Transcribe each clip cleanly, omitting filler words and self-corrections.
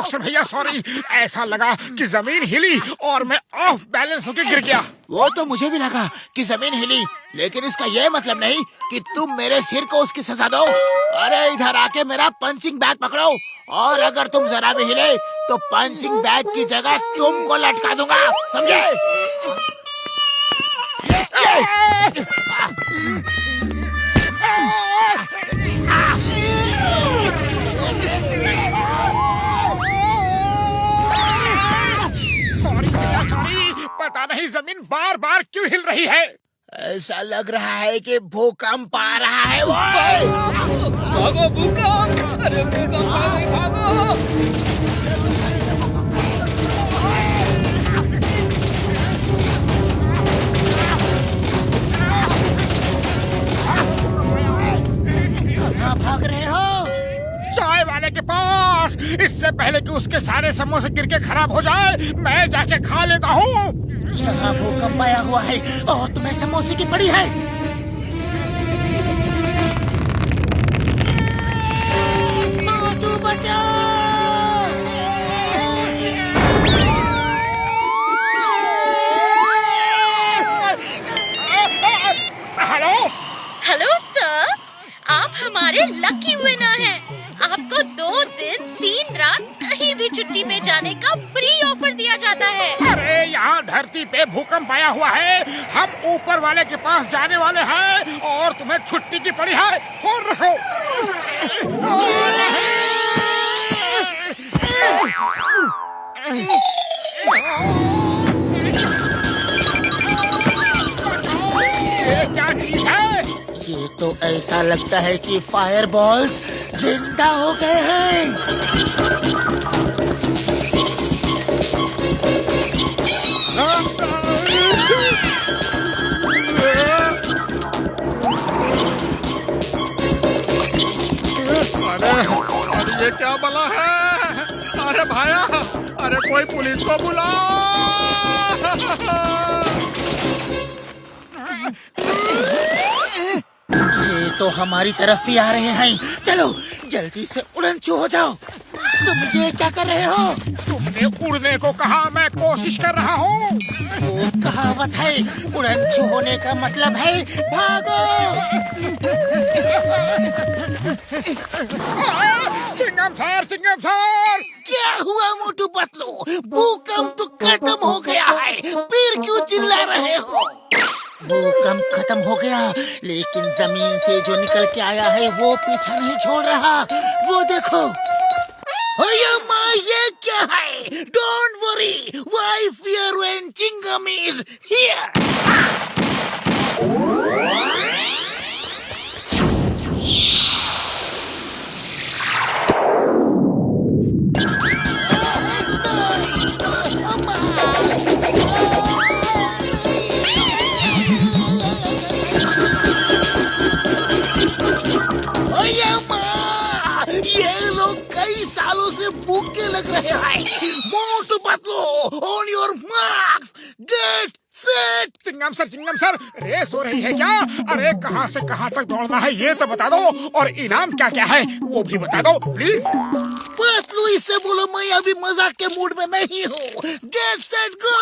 Doctor भैया sorry, ऐसा लगा कि जमीन हिली और मैं ऑफ बैलेंस होकर गिर गया। वो तो मुझे भी लगा कि जमीन हिली, लेकिन इसका ये मतलब नहीं कि तुम मेरे सिर को उसकी सजा दो। अरे इधर आके मेरा पंचिंग बैग पकड़ो, और अगर तुम जरा भी हिले तो पंचिंग बैग की जगह तुमको लटका दूंगा, समझे? सॉरी, पता नहीं जमीन बार बार क्यों हिल रही है। ऐसा लग रहा है कि भूकंप आ रहा है। वो भागो भूकंप! अरे भूकंप आ गई, भागो! कहाँ भाग रहे हो? चाय वाले के पास। इससे पहले कि उसके सारे समोसे गिर के खराब हो जाए, मैं जाके खा लेता हूँ। यहाँ भूकंप आया हुआ है और तुम्हें समोसे की पड़ी है। मोटू बचाओ! हेलो हेलो सर, आप हमारे लकी विनर हैं। आपको 2 दिन 3 रात कहीं भी छुट्टी पे जाने का फ्री ऑफर दिया जाता है। अरे यहाँ धरती पे भूकंप आया हुआ है, हम ऊपर वाले के पास जाने वाले हैं और तुम्हें छुट्टी की पड़ी है। फोन रखो। ये क्या चीज है? ये तो ऐसा लगता है कि फायर बॉल्स जिंदा हो गए हैं। अरे ये क्या बला है? अरे भाया, अरे कोई पुलिस को बुलाओ! ये तो हमारी तरफ ही आ रहे हैं। चलो जल्दी से उड़न छू हो जाओ। तुम ये क्या कर रहे हो? तुमने उड़ने को कहा, मैं कोशिश कर रहा हूँ। वो कहावत है, उड़न छू होने का मतलब है भागो। सिंघम सर! क्या हुआ मोटू पतलू? भूकंप तो खत्म हो गया है, फिर क्यों चिल्ला रहे हो? भूकंप खत्म हो गया, लेकिन जमीन से जो निकल के आया है वो पीछा नहीं छोड़ रहा। वो देखो। ओये माँ, ये क्या है? Don't worry, why fear when Chingum is here? भूखे लग रहे हैं। Motu Patlu, on your marks, get set. Chingum sir, race हो रही है क्या? अरे कहाँ से कहाँ तक दौड़ना है ये तो बता दो, और इनाम क्या क्या है वो भी बता दो प्लीज। पतलू, इससे बोलो मैं अभी मजाक के मूड में नहीं हूँ। Get set go.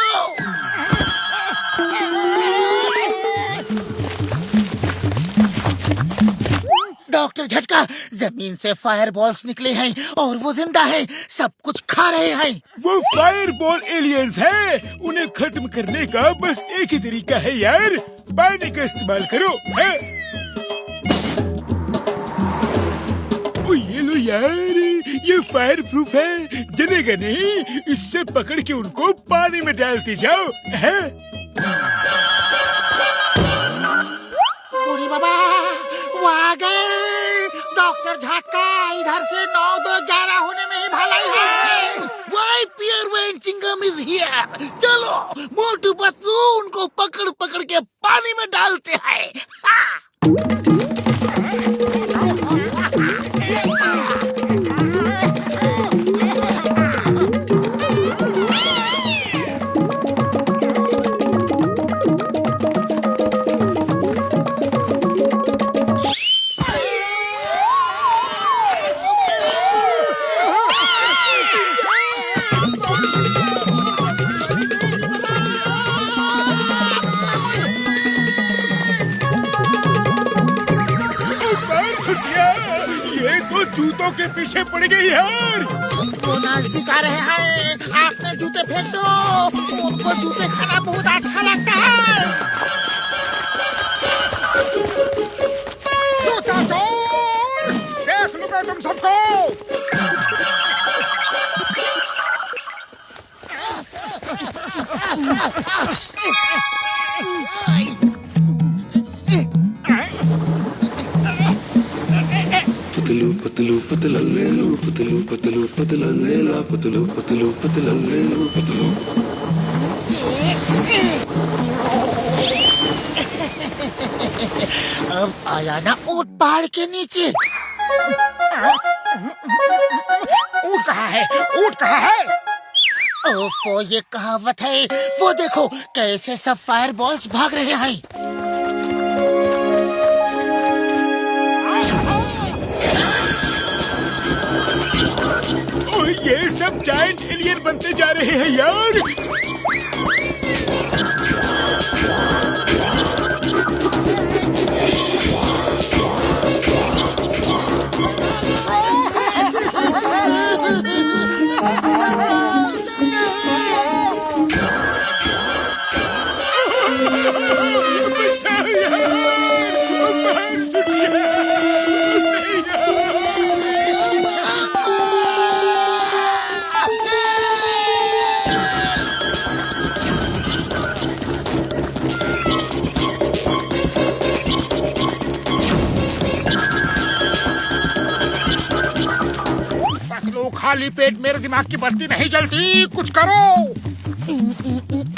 डॉक्टर झटका, जमीन से फायर बॉल्स निकले हैं और वो जिंदा है, सब कुछ खा रहे हैं। वो फायर बॉल एलियंस है, उन्हें खत्म करने का बस एक ही तरीका है यार, पानी का इस्तेमाल करो। है? ओ ये लो यार, ये फायर प्रूफ है, जलेगा नहीं। इससे पकड़ के उनको पानी में डालते जाओ। है? बूढ़ी बाबा वो आ गए। डॉक्टर झटका, इधर से 9, 2, 11 होने में ही भलाई है। Why Pier when Chingam is here? चलो मोटू पतलू उनको पकड़ पकड़ के पानी में डालते हैं। जूतों के पीछे पड़ गई यार। वो नजदीक आ रहे हैं, आपने जूते फेंक दो, उनको जूते खाना बहुत अच्छा लगता है। जूता चोर, देख लूंगा तुम सबको। पतलू पतलू पतलल्लेलू पतलू पतलू पतलल्लेला पतलू पतलू पतलल्लेलू पतलू। अब आया ना ऊंट पहाड़ के नीचे। ऊँट कहाँ है? ऊँट कहाँ है? ओफो, ये कहावत है। वो देखो कैसे सब फायर बॉल्स भाग रहे हैं। और ये सब जायंट एलियन बनते जा रहे हैं यार। बचाओ यार, मार छुटिया। पतलू, खाली पेट मेरे दिमाग की बत्ती नहीं जलती, कुछ करो।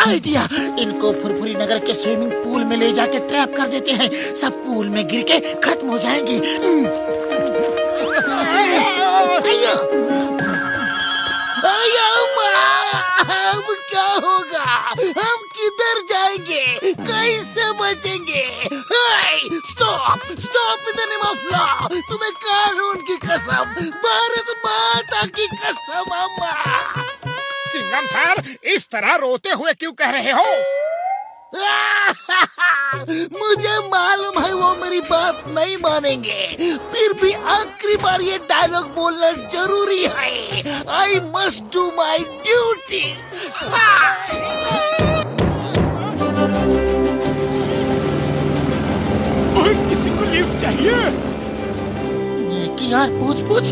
आइडिया, इनको फुरफुरी नगर के स्विमिंग पूल में ले जाके ट्रैप कर देते हैं। सब पूल में गिर के खत्म हो जाएंगे। अब क्या होगा? हम किधर जाएंगे? कैसे बचेंगे? Stop stop in the name of law. तुम्हें कानून की कसम, भारत माता की कसम। अम्मा, चिंगम सर, इस तरह रोते हुए क्यों कह रहे हो? मुझे मालूम है वो मेरी बात नहीं मानेंगे, फिर भी आखिरी बार ये डायलॉग बोलना जरूरी है। I must do my duty. और किसी को लिफ्ट चाहिए? कि यार पूछ पूछ।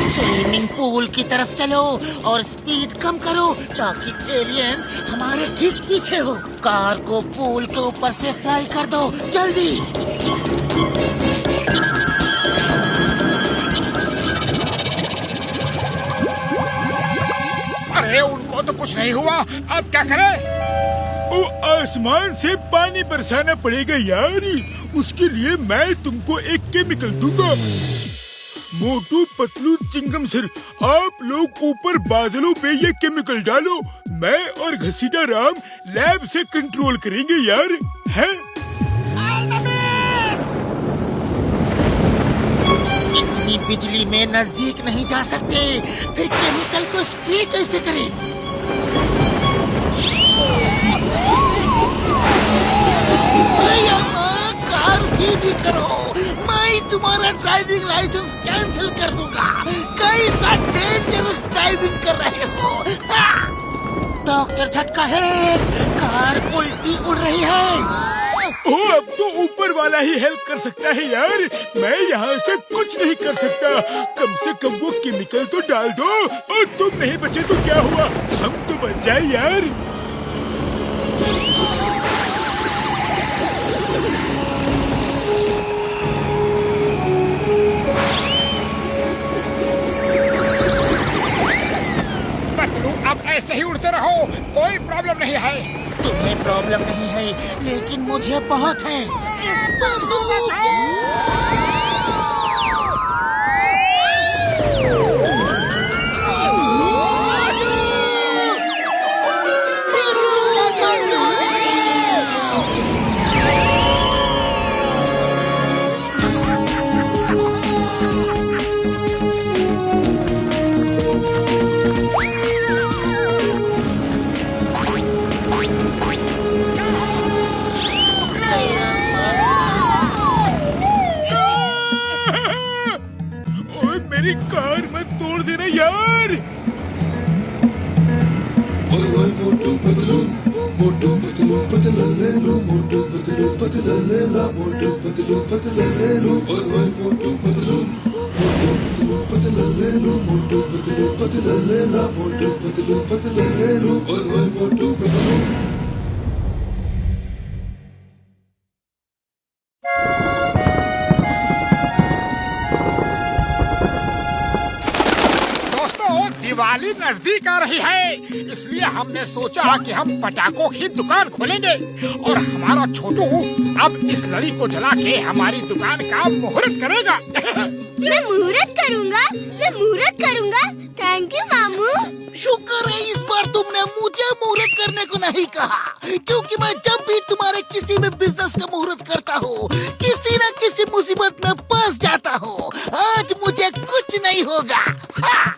स्विमिंग पूल की तरफ चलो और स्पीड कम करो ताकि एलियंस हमारे ठीक पीछे हो। कार को पूल के ऊपर से फ्लाई कर दो, जल्दी। अरे उनको तो कुछ नहीं हुआ, अब क्या करें? ओ, आसमान से पानी बरसाना पड़ेगा यार। उसके लिए मैं तुमको एक केमिकल दूंगा। मोटू पतलू चिंगम सर, आप लोग ऊपर बादलों पे ये केमिकल डालो। मैं और घसीटा राम लैब से कंट्रोल करेंगे यार। है? इतनी बिजली में नजदीक नहीं जा सकते, फिर केमिकल को स्प्रे कैसे करें? कार सीधी करो, मैं तुम्हारा ड्राइविंग लाइसेंस कैंसिल कर दूंगा। कैसा डेंजरस ड्राइविंग कर रहे हो? डॉक्टर झटका है, कार उल्टी उड़ रही है। ओ, अब तो ऊपर वाला ही हेल्प कर सकता है यार। मैं यहाँ से कुछ नहीं कर सकता। कम से कम वो केमिकल तो डाल दो। और तुम नहीं बचे तो क्या हुआ, हम तो बच जाए यार। पतलू, अब ऐसे ही उड़ते रहो, कोई प्रॉब्लम नहीं है। तुम्हें प्रॉब्लम नहीं है, लेकिन मुझे बहुत है। मेरी कार मत तोड़ देना यार। ओए ओए मोटू पतलू पतला ले लो, मोटू पतला ले ला, मोटू पतला ले लो, ओए ओए मोटू पतला ले लो, मोटू पतला ले ला, मोटू पतला ले लो, ओए ओए मोटू पतलू। दिवाली नजदीक आ रही है, इसलिए हमने सोचा कि हम पटाखों की दुकान खोलेंगे और हमारा छोटू अब इस लड़ी को जला के हमारी दुकान का मुहूर्त करेगा। मैं मुहूर्त करूँगा। थैंक यू मामू। शुक्र है इस बार तुमने मुझे मुहूर्त करने को नहीं कहा, क्योंकि मैं जब भी तुम्हारे किसी भी बिजनेस का मुहूर्त करता हूँ किसी न किसी मुसीबत में फंस जाता हूँ। आज मुझे कुछ नहीं होगा। हाँ।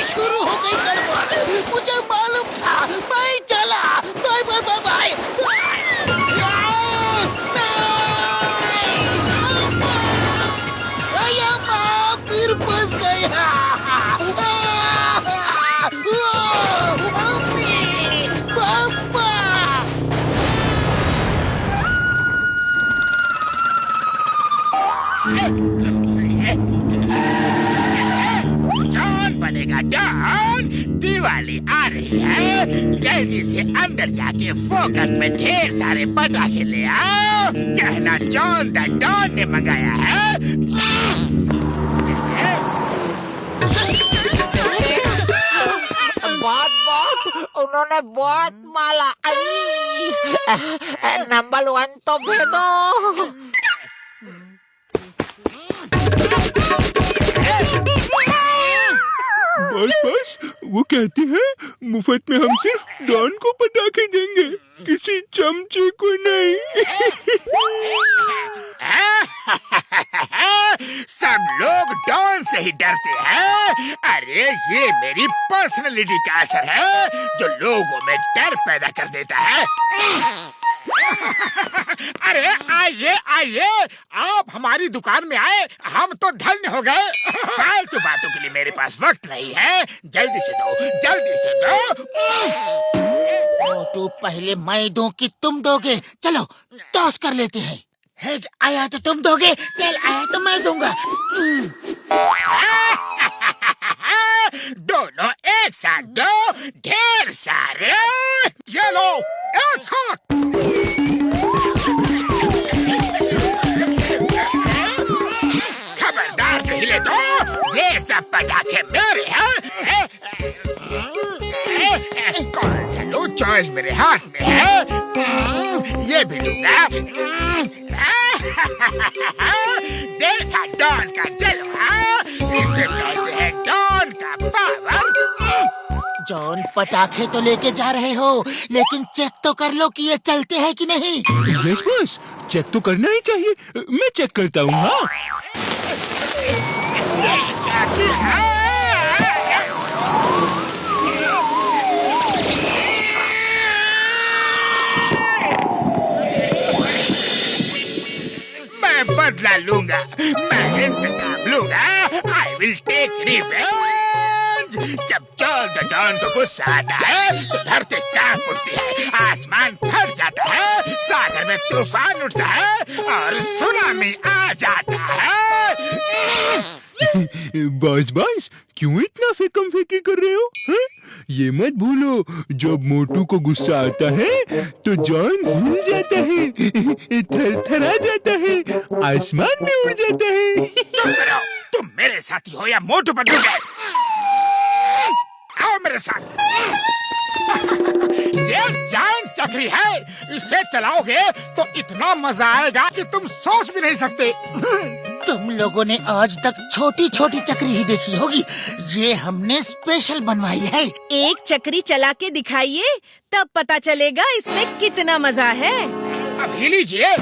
शुरू हो गई गड़बड़, मुझे मालूम था, मैं चला। Bye bye bye bye. फिर फंस गया। पापा बनेगा डॉन। दिवाली आ रही है, जल्दी से अंदर जाके फोकट में ढेर सारे पटाखे ले आओ। कहना जॉन द डॉन ने मंगाया है। उन्होंने बहुत माला। नंबर 1 तो भेदो। बस वो कहते हैं मुफ्त में हम सिर्फ डॉन को पटाखे देंगे, किसी चमचे को नहीं। सब लोग डॉन से ही डरते हैं। अरे ये मेरी पर्सनालिटी का असर है जो लोगों में डर पैदा कर देता है। अरे आइए आइए, आप हमारी दुकान में आए, हम तो धन्य हो गए। फालतू बातों के लिए मेरे पास वक्त नहीं है। जल्दी से दो, जल्दी से दो। मोटू पहले मैं दूं कि तुम दोगे? चलो टॉस कर लेते हैं। हेड आया तो तुम दोगे, टेल आया तो मैं दूंगा। दोनों एक साथ दो, ढेर सारे। ये लो एक साथ। खबरदार जो हिले तो, ये सब पटाखे मेरे हैं। कौन सा लो, चॉइस मेरे हाथ में है। ये भी लूंगा। देखा डॉन का जलवा, इसे कहते हैं डॉन का पावर। जॉन पटाखे तो लेके जा रहे हो, लेकिन चेक तो कर लो कि ये चलते हैं कि नहीं। यस बॉस, चेक तो करना ही चाहिए। मैं चेक करता हूँ। हाँ मैं बदला लूंगा, मैं इंतकाम लूंगा। I will take revenge. जब जॉन द डॉन को गुस्सा आता है तो धरती कांप उठती है, आसमान फट जाता है, सागर में तूफान उठता है और सुनामी आ जाता है। बॉस क्यों इतना फेकम फेकी कर रहे हो? हाँ? ये मत भूलो, जब मोटू को गुस्सा आता है तो जॉन हिल जाता है, थरथरा जाता है, आसमान में उड़ जाता है। चुप करो, तुम मेरे साथी हो या मोटू पतलू के? आओ मेरे साथ। ये जायंट चक्री है, इसे चलाओगे तो इतना मजा आएगा कि तुम सोच भी नहीं सकते। तुम लोगों ने आज तक छोटी छोटी चक्री ही देखी होगी, ये हमने स्पेशल बनवाई है। एक चक्री चला के दिखाइए, तब पता चलेगा इसमें कितना मजा है। अब ही लीजिए।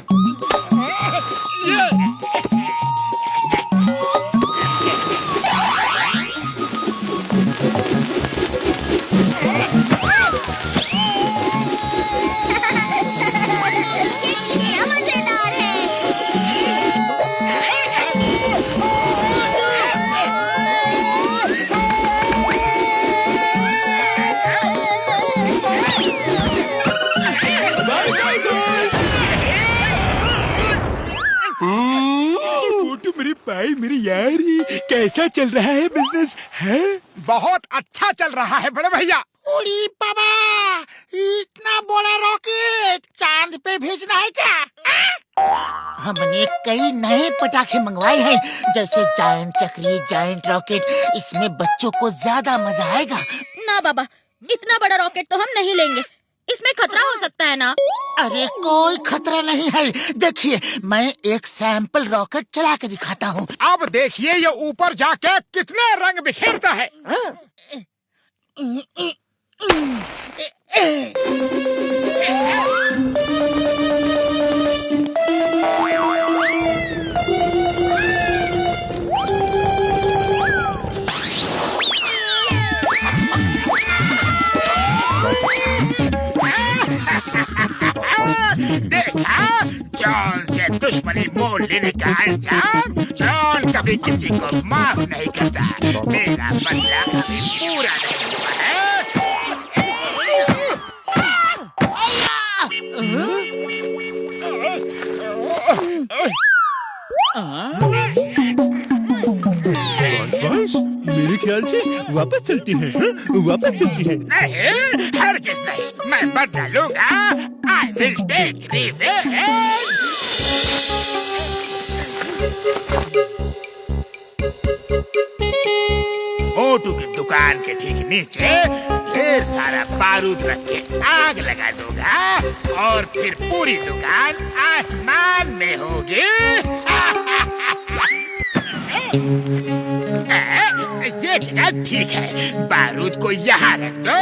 भाई मेरी यारी, कैसा चल रहा है बिजनेस है? बहुत अच्छा चल रहा है बड़े भैया। उड़ी बाबा, इतना बड़ा रॉकेट चांद पे भेजना है क्या? हमने कई नए पटाखे मंगवाए हैं, जैसे जायंट चक्री, जायंट रॉकेट। इसमें बच्चों को ज्यादा मजा आएगा। ना बाबा, इतना बड़ा रॉकेट तो हम नहीं लेंगे, इसमें खतरा हो सकता है ना। अरे कोई खतरा नहीं है। देखिए, मैं एक सैंपल रॉकेट चला के दिखाता हूँ। अब देखिए ये ऊपर जाके कितने रंग बिखेरता है। देखा, जॉन से दुश्मनी मोल लेने का अंजाम। जॉन कभी किसी को माफ नहीं करता। मेरा बदला कभी पूरा नहीं हुआ है। बॉस, मेरे ख्याल से वापस चलती है। वापस चलती है। नहीं, हरगिज़ नहीं। मैं बदला लूंगा। I will take revenge. मोटू की दुकान के ठीक नीचे ढेर सारा बारूद रख के आग लगा दूंगा और फिर पूरी दुकान आसमान में होगी। ये जगह ठीक है, बारूद को यहाँ रख दो।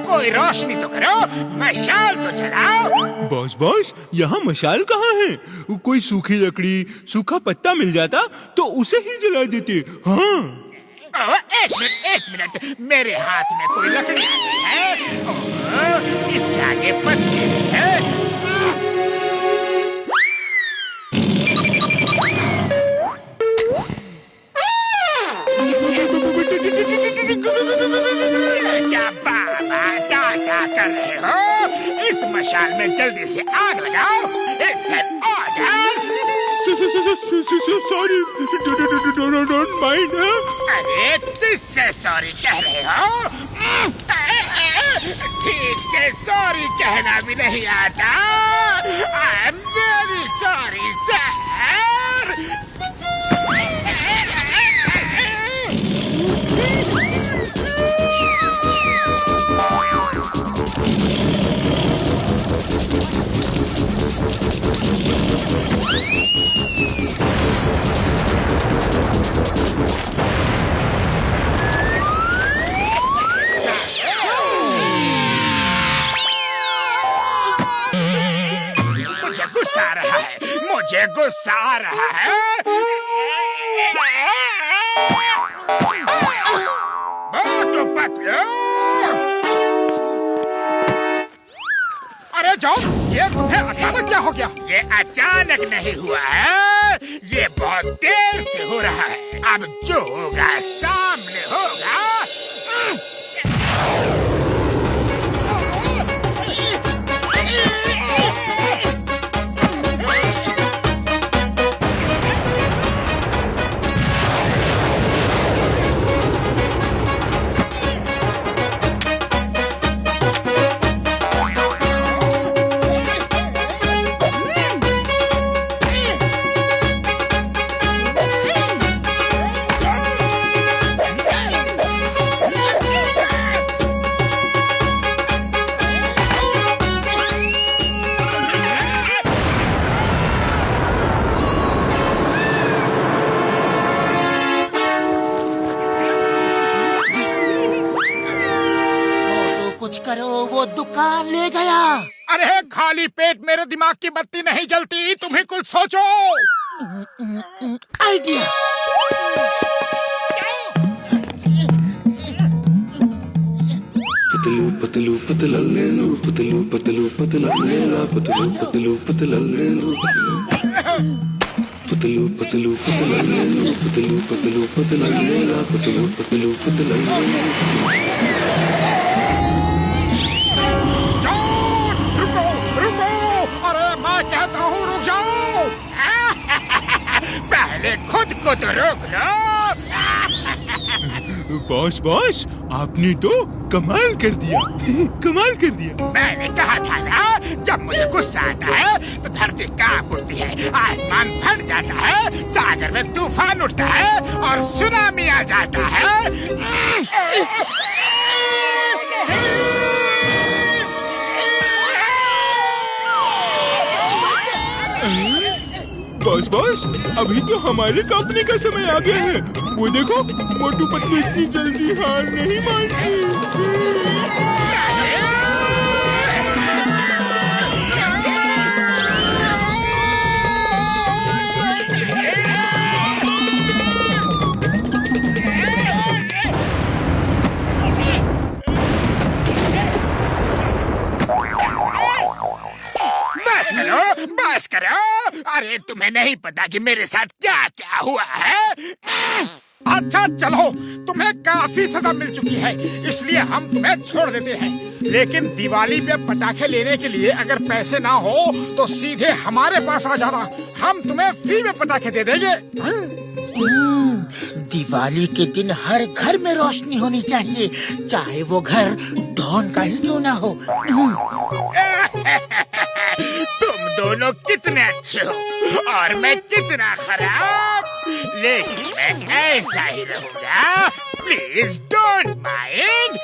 कोई रोशनी तो करो, मशाल तो जलाओ। बॉस, यहाँ मशाल कहाँ है? कोई सूखी लकड़ी, सूखा पत्ता मिल जाता तो उसे ही जला देते। हाँ। एक मिनट, मेरे हाथ में कोई लकड़ी आ गई है। इसके आगे पत्ते भी है। क्या बाबा क्या कर रहे हो? इस मशाल में जल्दी से आग लगाओ। It's an order. Sorry, don't mind. अरे किससे सॉरी कह रहे हो? ठीक से सॉरी कहना भी नहीं आता। I am very sorry sir. मुझे गुस्सा आ रहा है। मोटू पतलू, अरे जॉन, ये तुम्हें अचानक क्या हो गया? ये अचानक नहीं हुआ है, ये बहुत देर से हो रहा है। अब जो होगा सामने होगा। करो, वो दुकान ले गया। अरे खाली पेट मेरे दिमाग की बत्ती नहीं जलती, तुम्हें कुछ सोचो। आइडिया। पतलू पतलू पतला ले लो, पतलू पतलू पतला ले ला, पतलू पतलू पतला ले लो, पतलू पतलू पतला ले लो, पतलू पतलू पतला ले ला, पतलू पतलू पतला ले लो। कहता हूँ रुक जाओ। पहले खुद इनको तो रोक लो। बॉस बॉस, आपने तो कमाल कर दिया। कमाल कर दिया। मैंने कहा था ना, जब मुझे गुस्सा आता है तो धरती कांप उठती है, आसमान फट जाता है, सागर में तूफान उठता है और सुनामी आ जाता है। बॉस बॉस, अभी तो हमारे कांपने का समय आ गया है। वो देखो, मोटू पतलू इतनी जल्दी हार नहीं मानती। बस करो। अरे तुम्हें नहीं पता कि मेरे साथ क्या क्या हुआ है? अच्छा चलो, तुम्हें काफी सजा मिल चुकी है, इसलिए हम तुम्हें छोड़ देते हैं। लेकिन दिवाली पे पटाखे लेने के लिए अगर पैसे ना हो तो सीधे हमारे पास आ जाना, हम तुम्हें फ्री में पटाखे दे देंगे। दिवाली के दिन हर घर में रोशनी होनी चाहिए, चाहे वो घर डॉन का ही क्यों ना हो। तुम दोनों कितने अच्छे हो और मैं कितना खराब, लेकिन मैं ऐसा ही रहूंगा। Please don't mind.